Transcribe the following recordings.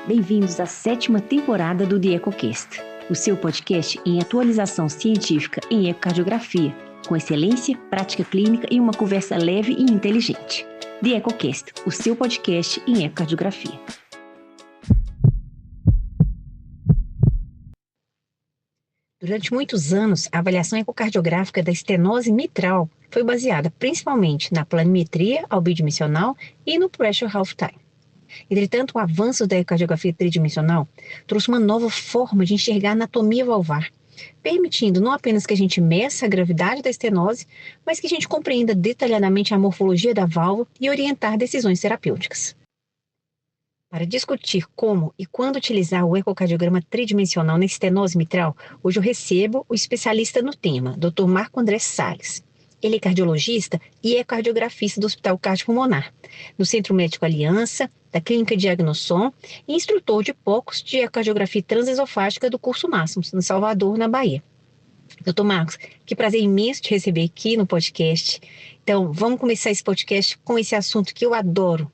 Bem-vindos à 7ª temporada do The EcoCast, o seu podcast em atualização científica em ecocardiografia, com excelência, prática clínica e uma conversa leve e inteligente. The EcoCast, o seu podcast em ecocardiografia. Durante muitos anos, a avaliação ecocardiográfica da estenose mitral foi baseada principalmente na planimetria bidimensional e no pressure half time. Entretanto, o avanço da ecocardiografia tridimensional trouxe uma nova forma de enxergar a anatomia valvar, permitindo não apenas que a gente meça a gravidade da estenose, mas que a gente compreenda detalhadamente a morfologia da válvula e orientar decisões terapêuticas. Para discutir como e quando utilizar o ecocardiograma tridimensional na estenose mitral, hoje eu recebo o especialista no tema, Dr. Marco André Salles. Ele é cardiologista e ecocardiografista do Hospital Cardiopulmonar, do Centro Médico Aliança, da Clínica Diagnoson e instrutor de POCOS de ecocardiografia transesofágica do curso Máximos, em Salvador, na Bahia. Dr. Marcos, que prazer imenso te receber aqui no podcast. Então, vamos começar esse podcast com esse assunto que eu adoro.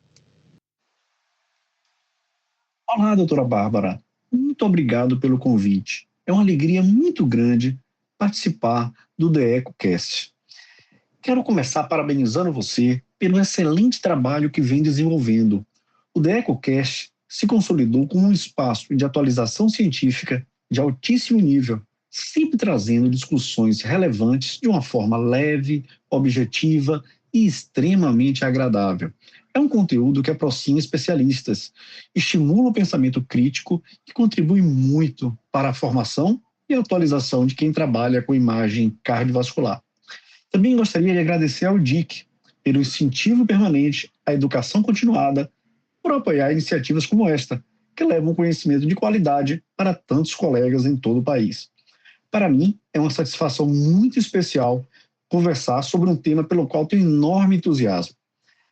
Olá, doutora Bárbara. Muito obrigado pelo convite. É uma alegria muito grande participar do The EcoCast. Quero começar parabenizando você pelo excelente trabalho que vem desenvolvendo. O The EcoCast se consolidou como um espaço de atualização científica de altíssimo nível, sempre trazendo discussões relevantes de uma forma leve, objetiva e extremamente agradável. É um conteúdo que aproxima especialistas, estimula o pensamento crítico e contribui muito para a formação e atualização de quem trabalha com imagem cardiovascular. Também gostaria de agradecer ao DIC pelo incentivo permanente à educação continuada, por apoiar iniciativas como esta, que levam conhecimento de qualidade para tantos colegas em todo o país. Para mim, é uma satisfação muito especial conversar sobre um tema pelo qual tenho enorme entusiasmo.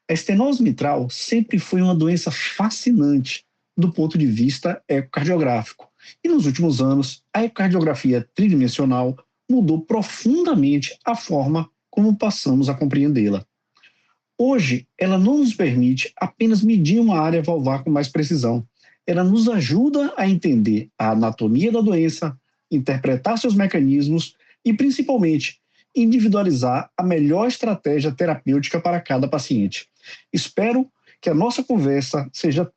A estenose mitral sempre foi uma doença fascinante do ponto de vista ecocardiográfico. E nos últimos anos, a ecocardiografia tridimensional mudou profundamente a forma como passamos a compreendê-la. Hoje, ela não nos permite apenas medir uma área valvar com mais precisão. Ela nos ajuda a entender a anatomia da doença, interpretar seus mecanismos e, principalmente, individualizar a melhor estratégia terapêutica para cada paciente. Espero que a nossa conversa seja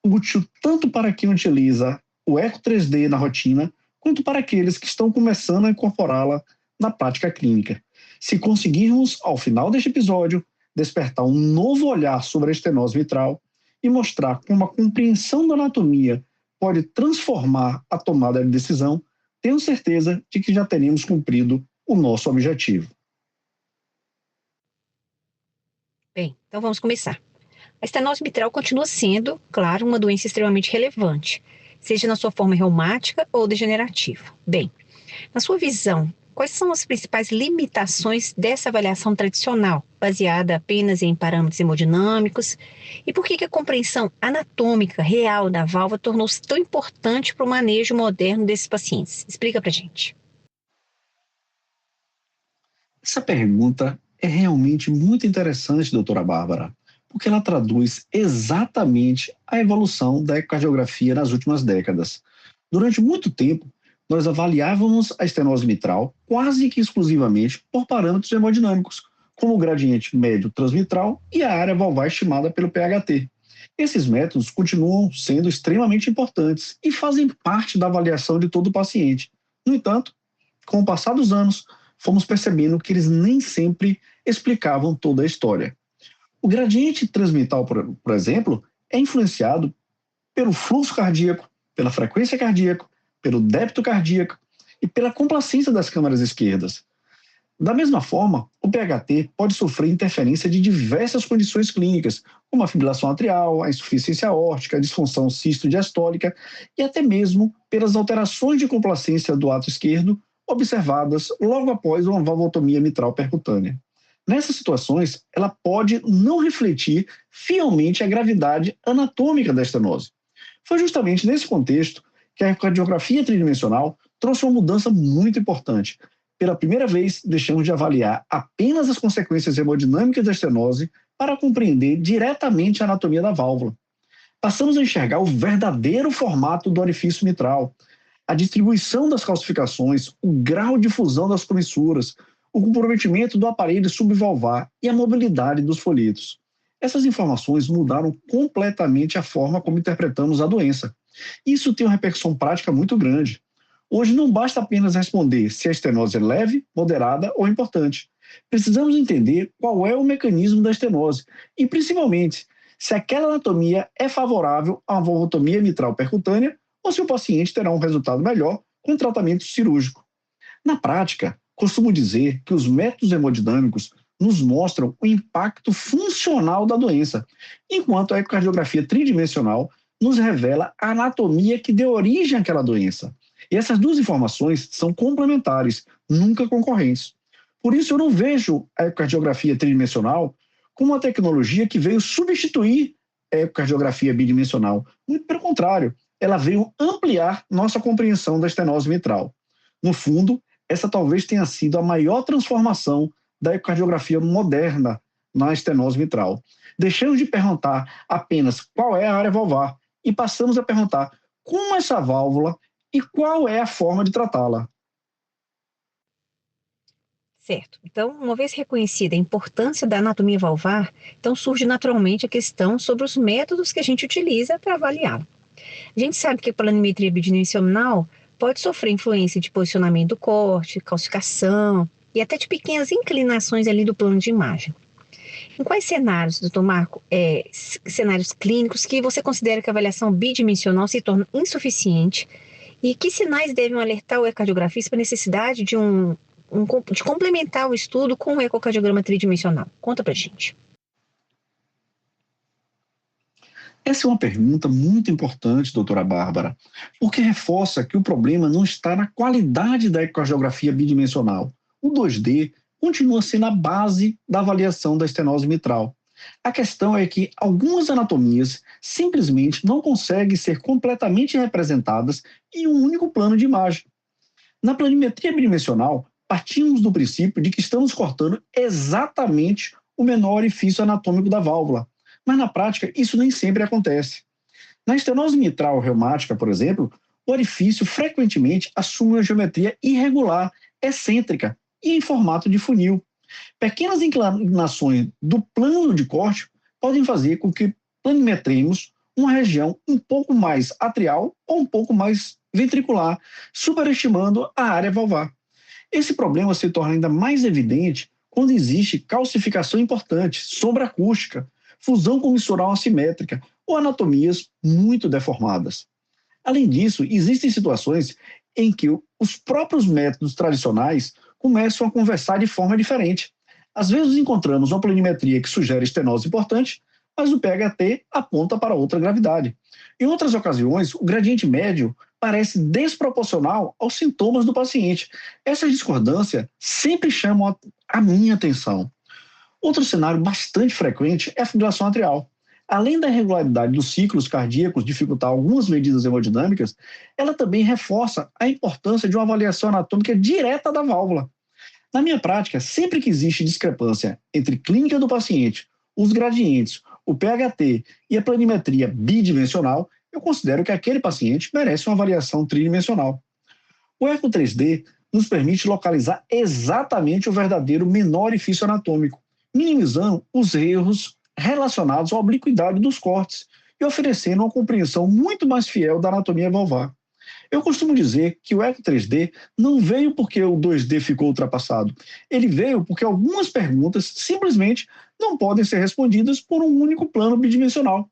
útil tanto para quem utiliza o Eco 3D na rotina, quanto para aqueles que estão começando a incorporá-la na prática clínica. Se conseguirmos, ao final deste episódio, despertar um novo olhar sobre a estenose mitral e mostrar como a compreensão da anatomia pode transformar a tomada de decisão, tenho certeza de que já teremos cumprido o nosso objetivo. Bem, então vamos começar. A estenose mitral continua sendo, claro, uma doença extremamente relevante, seja na sua forma reumática ou degenerativa. Bem, na sua visão, quais são as principais limitações dessa avaliação tradicional, baseada apenas em parâmetros hemodinâmicos? E por que a compreensão anatômica real da válvula tornou-se tão importante para o manejo moderno desses pacientes? Explica para a gente. Essa pergunta é realmente muito interessante, doutora Bárbara, porque ela traduz exatamente a evolução da ecocardiografia nas últimas décadas. Durante muito tempo, nós avaliávamos a estenose mitral quase que exclusivamente por parâmetros hemodinâmicos, como o gradiente médio transmitral e a área valvar estimada pelo PHT. Esses métodos continuam sendo extremamente importantes e fazem parte da avaliação de todo paciente. No entanto, com o passar dos anos, fomos percebendo que eles nem sempre explicavam toda a história. O gradiente transmitral, por exemplo, é influenciado pelo fluxo cardíaco, pela frequência cardíaca, pelo débito cardíaco e pela complacência das câmaras esquerdas. Da mesma forma, o PHT pode sofrer interferência de diversas condições clínicas, como a fibrilação atrial, a insuficiência aórtica, a disfunção cisto-diastólica e até mesmo pelas alterações de complacência do ato esquerdo observadas logo após uma valvotomia mitral percutânea. Nessas situações, ela pode não refletir fielmente a gravidade anatômica da estenose. Foi justamente nesse contexto que a ecocardiografia tridimensional trouxe uma mudança muito importante. Pela primeira vez, deixamos de avaliar apenas as consequências hemodinâmicas da estenose para compreender diretamente a anatomia da válvula. Passamos a enxergar o verdadeiro formato do orifício mitral, a distribuição das calcificações, o grau de fusão das comissuras, o comprometimento do aparelho subvalvar e a mobilidade dos folhetos. Essas informações mudaram completamente a forma como interpretamos a doença. Isso tem uma repercussão prática muito grande. Hoje não basta apenas responder se a estenose é leve, moderada ou importante. Precisamos entender qual é o mecanismo da estenose e, principalmente, se aquela anatomia é favorável a uma valvotomia mitral percutânea ou se o paciente terá um resultado melhor com tratamento cirúrgico. Na prática, costumo dizer que os métodos hemodinâmicos nos mostram o impacto funcional da doença, enquanto a ecocardiografia tridimensional nos revela a anatomia que deu origem àquela doença. E essas duas informações são complementares, nunca concorrentes. Por isso, eu não vejo a ecocardiografia tridimensional como uma tecnologia que veio substituir a ecocardiografia bidimensional. Muito pelo contrário, ela veio ampliar nossa compreensão da estenose mitral. No fundo, essa talvez tenha sido a maior transformação da ecocardiografia moderna na estenose mitral. Deixamos de perguntar apenas qual é a área valvar e passamos a perguntar como essa válvula e qual é a forma de tratá-la. Certo. Então, uma vez reconhecida a importância da anatomia valvar, então surge naturalmente a questão sobre os métodos que a gente utiliza para avaliá-la. A gente sabe que a planimetria bidimensional pode sofrer influência de posicionamento do corte, calcificação e até de pequenas inclinações ali do plano de imagem. Em quais cenários, doutor Marco, cenários clínicos que você considera que a avaliação bidimensional se torna insuficiente e que sinais devem alertar o ecocardiografista para a necessidade de complementar o estudo com o ecocardiograma tridimensional? Conta pra gente. Essa é uma pergunta muito importante, doutora Bárbara, porque reforça que o problema não está na qualidade da ecocardiografia bidimensional. O 2D continua sendo a base da avaliação da estenose mitral. A questão é que algumas anatomias simplesmente não conseguem ser completamente representadas em um único plano de imagem. Na planimetria bidimensional, partimos do princípio de que estamos cortando exatamente o menor orifício anatômico da válvula, mas na prática isso nem sempre acontece. Na estenose mitral reumática, por exemplo, o orifício frequentemente assume uma geometria irregular, excêntrica e em formato de funil. Pequenas inclinações do plano de corte podem fazer com que planimetremos uma região um pouco mais atrial ou um pouco mais ventricular, superestimando a área valvar. Esse problema se torna ainda mais evidente quando existe calcificação importante, sombra acústica, fusão comissural assimétrica ou anatomias muito deformadas. Além disso, existem situações em que os próprios métodos tradicionais começam a conversar de forma diferente. Às vezes encontramos uma planimetria que sugere estenose importante, mas o PHT aponta para outra gravidade. Em outras ocasiões, o gradiente médio parece desproporcional aos sintomas do paciente. Essas discordâncias sempre chamam a minha atenção. Outro cenário bastante frequente é a fibrilação atrial. Além da irregularidade dos ciclos cardíacos dificultar algumas medidas hemodinâmicas, ela também reforça a importância de uma avaliação anatômica direta da válvula. Na minha prática, sempre que existe discrepância entre clínica do paciente, os gradientes, o PHT e a planimetria bidimensional, eu considero que aquele paciente merece uma avaliação tridimensional. O eco 3D nos permite localizar exatamente o verdadeiro menor orifício anatômico, minimizando os erros relacionados à obliquidade dos cortes e oferecendo uma compreensão muito mais fiel da anatomia valvar. Eu costumo dizer que o eco 3D não veio porque o 2D ficou ultrapassado. Ele veio porque algumas perguntas simplesmente não podem ser respondidas por um único plano bidimensional.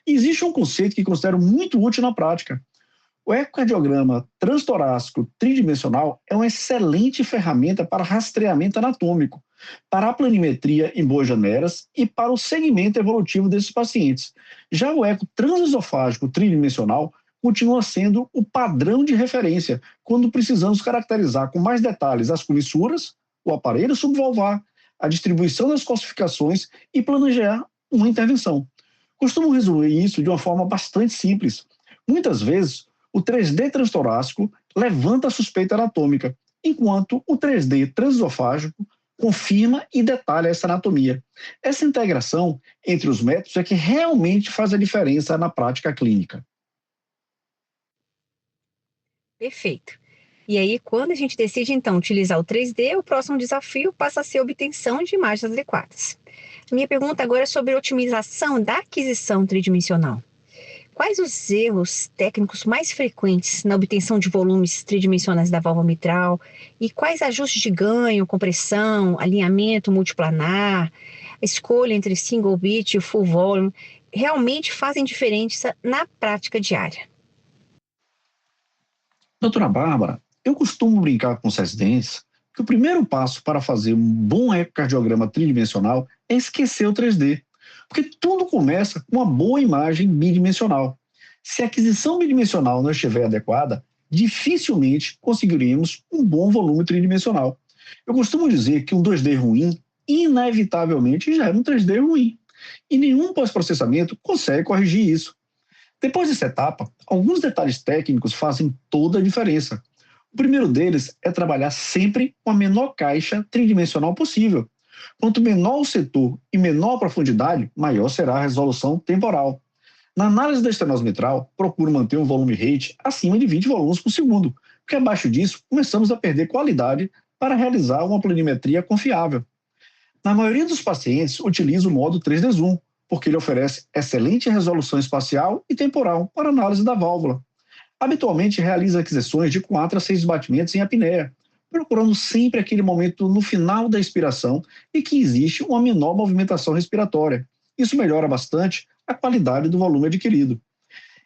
E existe um conceito que considero muito útil na prática. O ecocardiograma transtorácico tridimensional é uma excelente ferramenta para rastreamento anatômico, para a planimetria em boas janelas e para o segmento evolutivo desses pacientes. Já o eco transesofágico tridimensional continua sendo o padrão de referência quando precisamos caracterizar com mais detalhes as comissuras, o aparelho subvalvar, a distribuição das calcificações e planejar uma intervenção. Costumo resumir isso de uma forma bastante simples. Muitas vezes, o 3D transtorácico levanta a suspeita anatômica, enquanto o 3D transesofágico confirma e detalha essa anatomia. Essa integração entre os métodos é que realmente faz a diferença na prática clínica. Perfeito. E aí, quando a gente decide, então, utilizar o 3D, o próximo desafio passa a ser a obtenção de imagens adequadas. Minha pergunta agora é sobre a otimização da aquisição tridimensional. Quais os erros técnicos mais frequentes na obtenção de volumes tridimensionais da válvula mitral e quais ajustes de ganho, compressão, alinhamento multiplanar, a escolha entre single bit e full volume realmente fazem diferença na prática diária? Doutora Bárbara, eu costumo brincar com os residentes que o primeiro passo para fazer um bom ecocardiograma tridimensional é esquecer o 3D, porque tudo começa com uma boa imagem bidimensional. Se a aquisição bidimensional não estiver adequada, dificilmente conseguiremos um bom volume tridimensional. Eu costumo dizer que um 2D ruim, inevitavelmente, gera um 3D ruim. E nenhum pós-processamento consegue corrigir isso. Depois dessa etapa, alguns detalhes técnicos fazem toda a diferença. O primeiro deles é trabalhar sempre com a menor caixa tridimensional possível. Quanto menor o setor e menor a profundidade, maior será a resolução temporal. Na análise da estenose mitral, procuro manter um volume rate acima de 20 volumes por segundo, porque abaixo disso começamos a perder qualidade para realizar uma planimetria confiável. Na maioria dos pacientes, utilizo o modo 3D Zoom, porque ele oferece excelente resolução espacial e temporal para análise da válvula. Habitualmente realiza aquisições de 4 a 6 batimentos em apneia, procurando sempre aquele momento no final da expiração e que existe uma menor movimentação respiratória. Isso melhora bastante a qualidade do volume adquirido.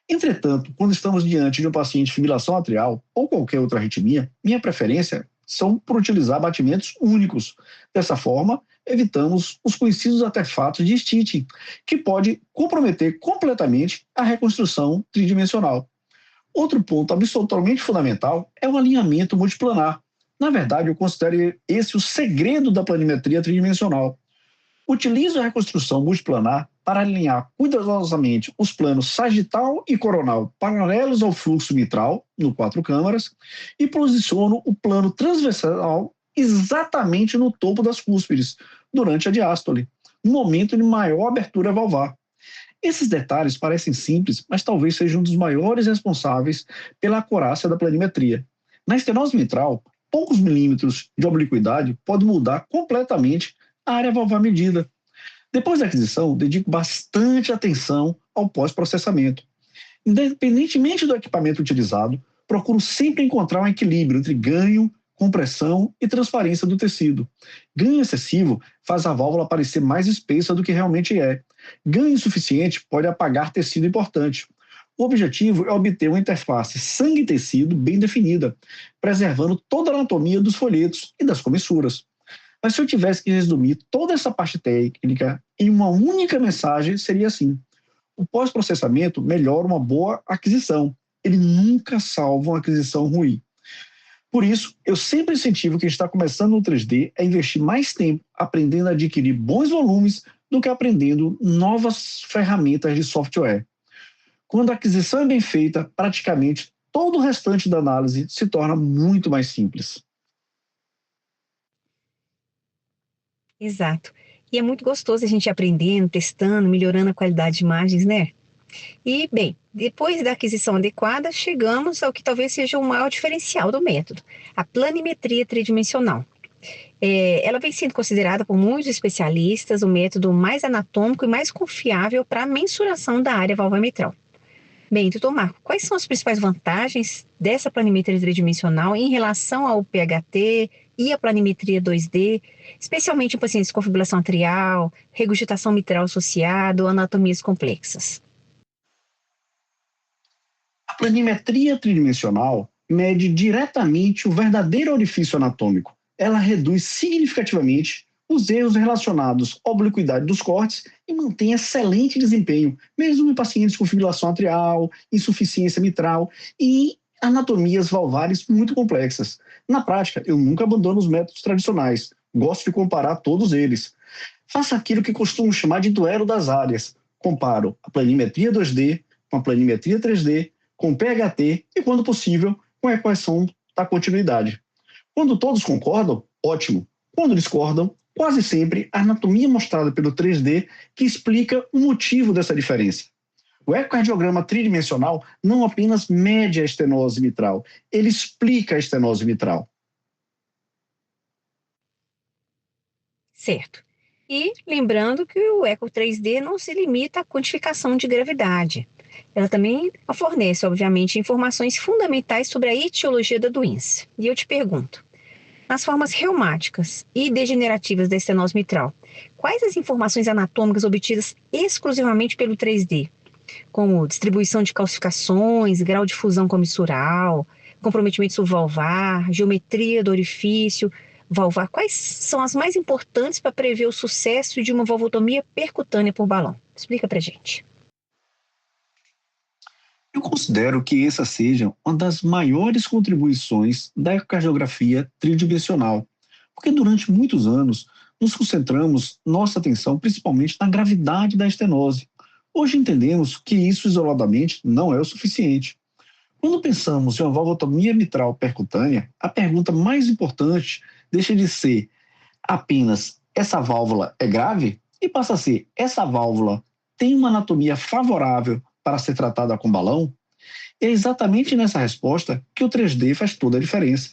Entretanto, quando estamos diante de um paciente de fibrilação atrial ou qualquer outra arritmia, minha preferência são por utilizar batimentos únicos. Dessa forma, evitamos os conhecidos artefatos de stitching, que pode comprometer completamente a reconstrução tridimensional. Outro ponto absolutamente fundamental é o alinhamento multiplanar. Na verdade, eu considero esse o segredo da planimetria tridimensional. Utilizo a reconstrução multiplanar para alinhar cuidadosamente os planos sagital e coronal paralelos ao fluxo mitral, no 4 câmaras, e posiciono o plano transversal exatamente no topo das cúspides, durante a diástole, no momento de maior abertura valvar. Esses detalhes parecem simples, mas talvez sejam um dos maiores responsáveis pela acurácia da planimetria. Na estenose mitral, poucos milímetros de obliquidade podem mudar completamente a área valvar medida. Depois da aquisição, dedico bastante atenção ao pós-processamento. Independentemente do equipamento utilizado, procuro sempre encontrar um equilíbrio entre ganho, compressão e transparência do tecido. Ganho excessivo faz a válvula parecer mais espessa do que realmente é. Ganho insuficiente pode apagar tecido importante. O objetivo é obter uma interface sangue-tecido bem definida, preservando toda a anatomia dos folhetos e das comissuras. Mas se eu tivesse que resumir toda essa parte técnica em uma única mensagem, seria assim: o pós-processamento melhora uma boa aquisição. Ele nunca salva uma aquisição ruim. Por isso, eu sempre incentivo quem está começando no 3D a investir mais tempo aprendendo a adquirir bons volumes do que aprendendo novas ferramentas de software. Quando a aquisição é bem feita, praticamente todo o restante da análise se torna muito mais simples. Exato. E é muito gostoso a gente ir aprendendo, testando, melhorando a qualidade de imagens, né? E, bem, depois da aquisição adequada, chegamos ao que talvez seja o maior diferencial do método, a planimetria tridimensional. Ela vem sendo considerada por muitos especialistas o método mais anatômico e mais confiável para a mensuração da área valvar mitral. Bem, doutor Marco, quais são as principais vantagens dessa planimetria tridimensional em relação ao PHT e à planimetria 2D, especialmente em pacientes com fibrilação atrial, regurgitação mitral associada ou anatomias complexas? A planimetria tridimensional mede diretamente o verdadeiro orifício anatômico. Ela reduz significativamente os erros relacionados à obliquidade dos cortes e mantém excelente desempenho, mesmo em pacientes com fibrilação atrial, insuficiência mitral e anatomias valvares muito complexas. Na prática, eu nunca abandono os métodos tradicionais. Gosto de comparar todos eles. Faço aquilo que costumo chamar de duelo das áreas. Comparo a planimetria 2D com a planimetria 3D, com PHT e, quando possível, com a equação da continuidade. Quando todos concordam, ótimo. Quando discordam, quase sempre a anatomia mostrada pelo 3D que explica o motivo dessa diferença. O ecocardiograma tridimensional não apenas mede a estenose mitral, ele explica a estenose mitral. Certo. E lembrando que o eco 3D não se limita à quantificação de gravidade. Ela também fornece, obviamente, informações fundamentais sobre a etiologia da doença. E eu te pergunto, nas formas reumáticas e degenerativas da estenose mitral, quais as informações anatômicas obtidas exclusivamente pelo 3D? Como distribuição de calcificações, grau de fusão comissural, comprometimento subvalvar, geometria do orifício valvar. Quais são as mais importantes para prever o sucesso de uma valvotomia percutânea por balão? Explica para gente. Eu considero que essa seja uma das maiores contribuições da ecocardiografia tridimensional, porque durante muitos anos nos concentramos nossa atenção principalmente na gravidade da estenose. Hoje entendemos que isso isoladamente não é o suficiente. Quando pensamos em uma valvotomia mitral percutânea, a pergunta mais importante deixa de ser apenas essa válvula é grave e passa a ser essa válvula tem uma anatomia favorável para ser tratada com balão? É exatamente nessa resposta que o 3D faz toda a diferença.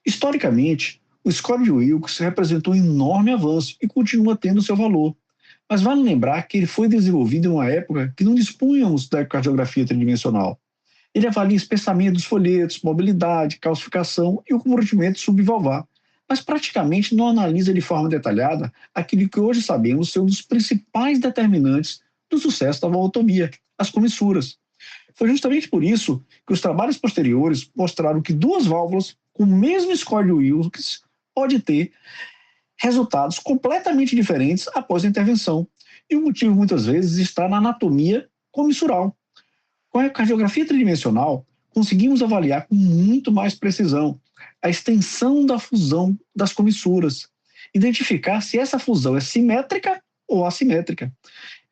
Historicamente, o score de Wilks representou um enorme avanço e continua tendo seu valor. Mas vale lembrar que ele foi desenvolvido em uma época que não dispunhamos da ecocardiografia tridimensional. Ele avalia espessamento dos folhetos, mobilidade, calcificação e o comprometimento subvalvar, mas praticamente não analisa de forma detalhada aquilo que hoje sabemos ser um dos principais determinantes do sucesso da valvotomia, as comissuras. Foi justamente por isso que os trabalhos posteriores mostraram que duas válvulas com o mesmo score de Wilks pode ter resultados completamente diferentes após a intervenção. E o motivo muitas vezes está na anatomia comissural. Com a cardiografia tridimensional, conseguimos avaliar com muito mais precisão a extensão da fusão das comissuras, identificar se essa fusão é simétrica ou assimétrica,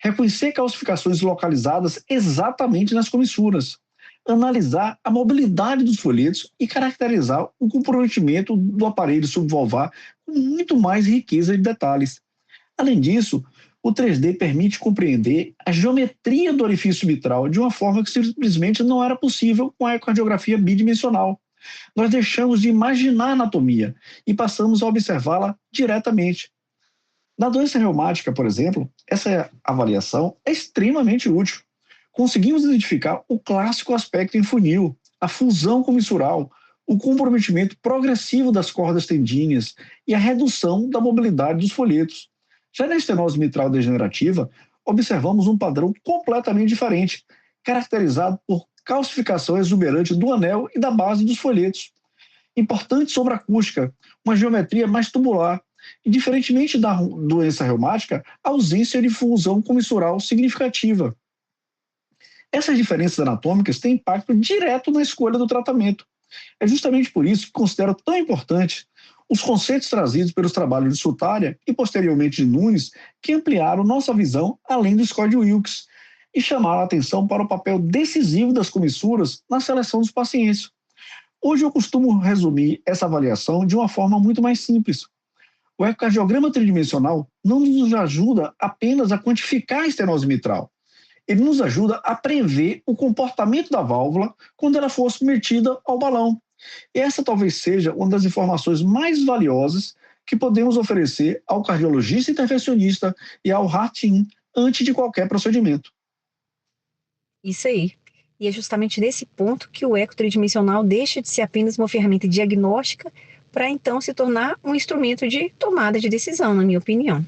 reconhecer calcificações localizadas exatamente nas comissuras, analisar a mobilidade dos folhetos e caracterizar o comprometimento do aparelho subvalvar com muito mais riqueza de detalhes. Além disso, o 3D permite compreender a geometria do orifício mitral de uma forma que simplesmente não era possível com a ecocardiografia bidimensional. Nós deixamos de imaginar a anatomia e passamos a observá-la diretamente. Na doença reumática, por exemplo, essa avaliação é extremamente útil. Conseguimos identificar o clássico aspecto em funil, a fusão comissural, o comprometimento progressivo das cordas tendíneas e a redução da mobilidade dos folhetos. Já na estenose mitral degenerativa, observamos um padrão completamente diferente, caracterizado por calcificação exuberante do anel e da base dos folhetos. Importante sobre a acústica, uma geometria mais tubular, e, diferentemente da doença reumática, a ausência de fusão comissural significativa. Essas diferenças anatômicas têm impacto direto na escolha do tratamento. É justamente por isso que considero tão importante os conceitos trazidos pelos trabalhos de Sutaria e posteriormente de Nunes, que ampliaram nossa visão além do score de Wilks e chamaram a atenção para o papel decisivo das comissuras na seleção dos pacientes. Hoje eu costumo resumir essa avaliação de uma forma muito mais simples. O ecocardiograma tridimensional não nos ajuda apenas a quantificar a estenose mitral. Ele nos ajuda a prever o comportamento da válvula quando ela for submetida ao balão. E essa talvez seja uma das informações mais valiosas que podemos oferecer ao cardiologista intervencionista e ao heart team antes de qualquer procedimento. Isso aí. E é justamente nesse ponto que o eco tridimensional deixa de ser apenas uma ferramenta diagnóstica para então se tornar um instrumento de tomada de decisão, na minha opinião.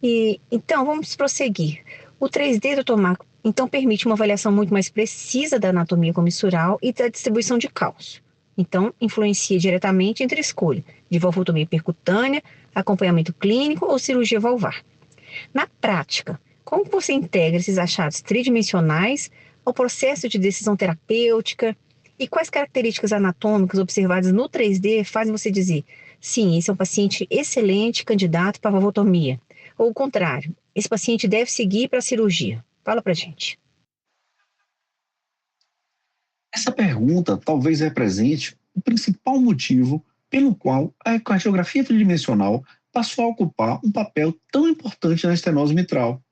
E então vamos prosseguir. O 3D do tomaco então permite uma avaliação muito mais precisa da anatomia comissural e da distribuição de cálcio. Então influencia diretamente entre a escolha de valvotomia percutânea, acompanhamento clínico ou cirurgia valvar. Na prática, como você integra esses achados tridimensionais ao processo de decisão terapêutica e quais características anatômicas observadas no 3D fazem você dizer, sim, esse é um paciente excelente candidato para valvotomia, ou o contrário, esse paciente deve seguir para a cirurgia? Fala para gente. Essa pergunta talvez represente o principal motivo pelo qual a ecocardiografia tridimensional passou a ocupar um papel tão importante na estenose mitral.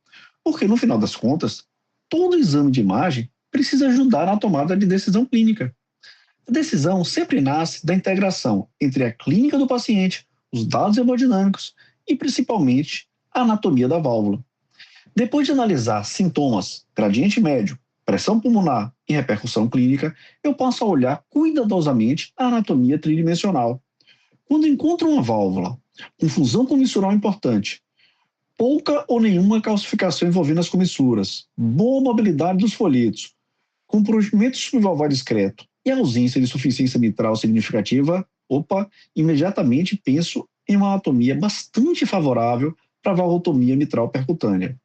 Porque, no final das contas, todo exame de imagem precisa ajudar na tomada de decisão clínica. A decisão sempre nasce da integração entre a clínica do paciente, os dados hemodinâmicos e, principalmente, a anatomia da válvula. Depois de analisar sintomas, gradiente médio, pressão pulmonar e repercussão clínica, eu passo a olhar cuidadosamente a anatomia tridimensional. Quando encontro uma válvula com fusão comissural importante, pouca ou nenhuma calcificação envolvendo as comissuras, boa mobilidade dos folhetos, comprometimento subvalvar discreto e ausência de suficiência mitral significativa, imediatamente penso em uma anatomia bastante favorável para a valvotomia mitral percutânea.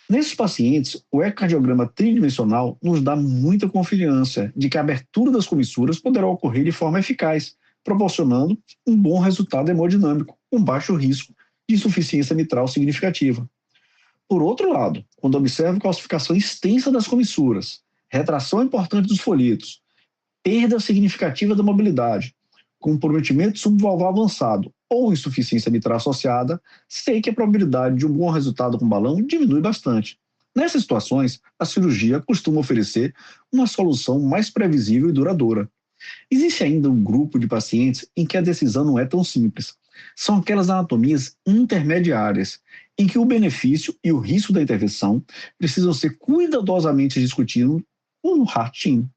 Nesses pacientes, o ecocardiograma tridimensional nos dá muita confiança de que a abertura das comissuras poderá ocorrer de forma eficaz, proporcionando um bom resultado hemodinâmico, com baixo risco de insuficiência mitral significativa. Por outro lado, quando observo calcificação extensa das comissuras, retração importante dos folhetos, perda significativa da mobilidade, comprometimento subvalvar avançado ou insuficiência mitral associada, sei que a probabilidade de um bom resultado com balão diminui bastante. Nessas situações, a cirurgia costuma oferecer uma solução mais previsível e duradoura. Existe ainda um grupo de pacientes em que a decisão não é tão simples. São aquelas anatomias intermediárias, em que o benefício e o risco da intervenção precisam ser cuidadosamente discutidos com o heart team.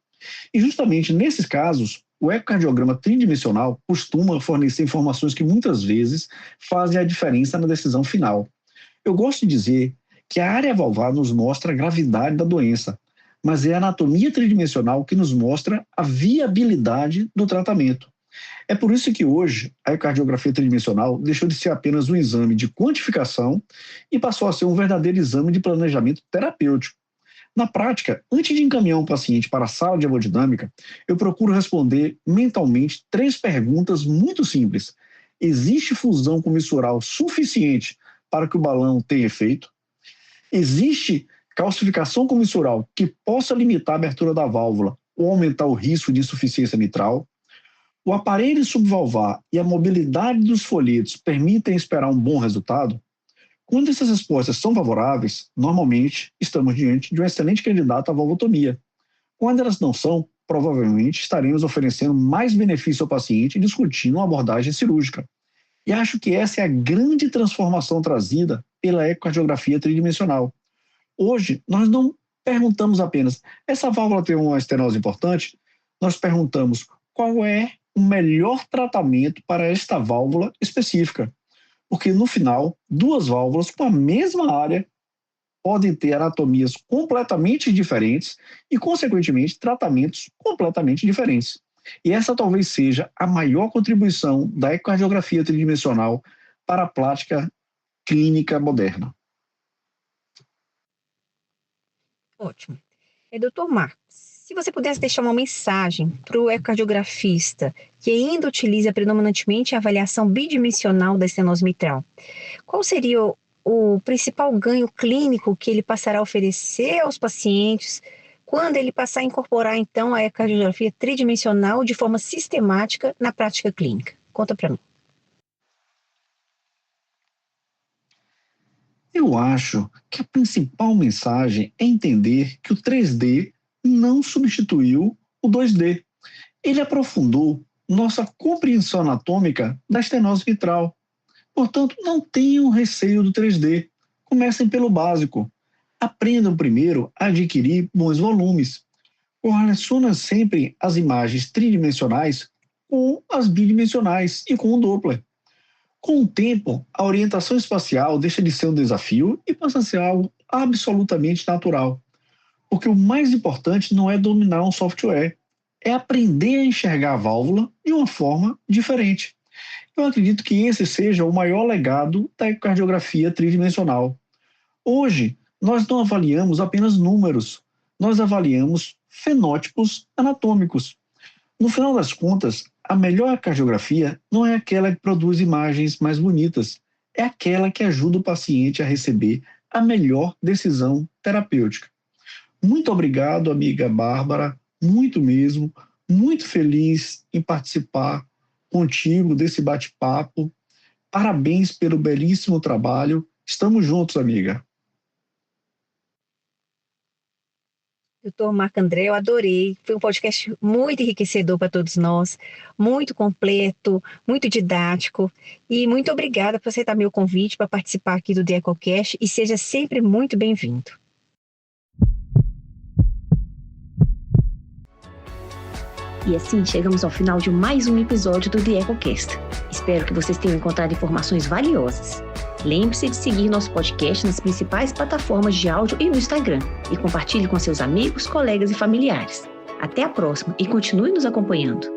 E justamente nesses casos, o ecocardiograma tridimensional costuma fornecer informações que muitas vezes fazem a diferença na decisão final. Eu gosto de dizer que a área valvar nos mostra a gravidade da doença, mas é a anatomia tridimensional que nos mostra a viabilidade do tratamento. É por isso que hoje a ecocardiografia tridimensional deixou de ser apenas um exame de quantificação e passou a ser um verdadeiro exame de planejamento terapêutico. Na prática, antes de encaminhar um paciente para a sala de hemodinâmica, eu procuro responder mentalmente 3 perguntas muito simples. Existe fusão comissural suficiente para que o balão tenha efeito? Existe calcificação comissural que possa limitar a abertura da válvula ou aumentar o risco de insuficiência mitral? O aparelho subvalvar e a mobilidade dos folhetos permitem esperar um bom resultado? Quando essas respostas são favoráveis, normalmente estamos diante de um excelente candidato à valvotomia. Quando elas não são, provavelmente estaremos oferecendo mais benefício ao paciente discutindo uma abordagem cirúrgica. E acho que essa é a grande transformação trazida pela ecocardiografia tridimensional. Hoje, nós não perguntamos apenas, essa válvula tem uma estenose importante? Nós perguntamos, qual é o melhor tratamento para esta válvula específica? Porque, no final, 2 válvulas com a mesma área podem ter anatomias completamente diferentes e, consequentemente, tratamentos completamente diferentes. E essa talvez seja a maior contribuição da ecocardiografia tridimensional para a prática clínica moderna. Ótimo. Doutor Marcos, se você pudesse deixar uma mensagem para o ecocardiografista que ainda utiliza predominantemente a avaliação bidimensional da estenose mitral, qual seria o principal ganho clínico que ele passará a oferecer aos pacientes quando ele passar a incorporar, então, a ecocardiografia tridimensional de forma sistemática na prática clínica? Conta para mim. Eu acho que a principal mensagem é entender que o 3D não substituiu o 2D. Ele aprofundou nossa compreensão anatômica da estenose mitral. Portanto, não tenham receio do 3D. Comecem pelo básico. Aprendam primeiro a adquirir bons volumes. Correlacionem sempre as imagens tridimensionais com as bidimensionais e com o Doppler. Com o tempo, a orientação espacial deixa de ser um desafio e passa a ser algo absolutamente natural. Porque o mais importante não é dominar um software, é aprender a enxergar a válvula de uma forma diferente. Eu acredito que esse seja o maior legado da ecocardiografia tridimensional. Hoje, nós não avaliamos apenas números, nós avaliamos fenótipos anatômicos. No final das contas, a melhor cardiografia não é aquela que produz imagens mais bonitas, é aquela que ajuda o paciente a receber a melhor decisão terapêutica. Muito obrigado, amiga Bárbara, muito mesmo, muito feliz em participar contigo desse bate-papo. Parabéns pelo belíssimo trabalho. Estamos juntos, amiga. Doutor Marco André, eu adorei. Foi um podcast muito enriquecedor para todos nós, muito completo, muito didático. E muito obrigada por aceitar meu convite para participar aqui do The EcoCast e seja sempre muito bem-vindo. E assim chegamos ao final de mais um episódio do The EcoCast. Espero que vocês tenham encontrado informações valiosas. Lembre-se de seguir nosso podcast nas principais plataformas de áudio e no Instagram. E compartilhe com seus amigos, colegas e familiares. Até a próxima e continue nos acompanhando.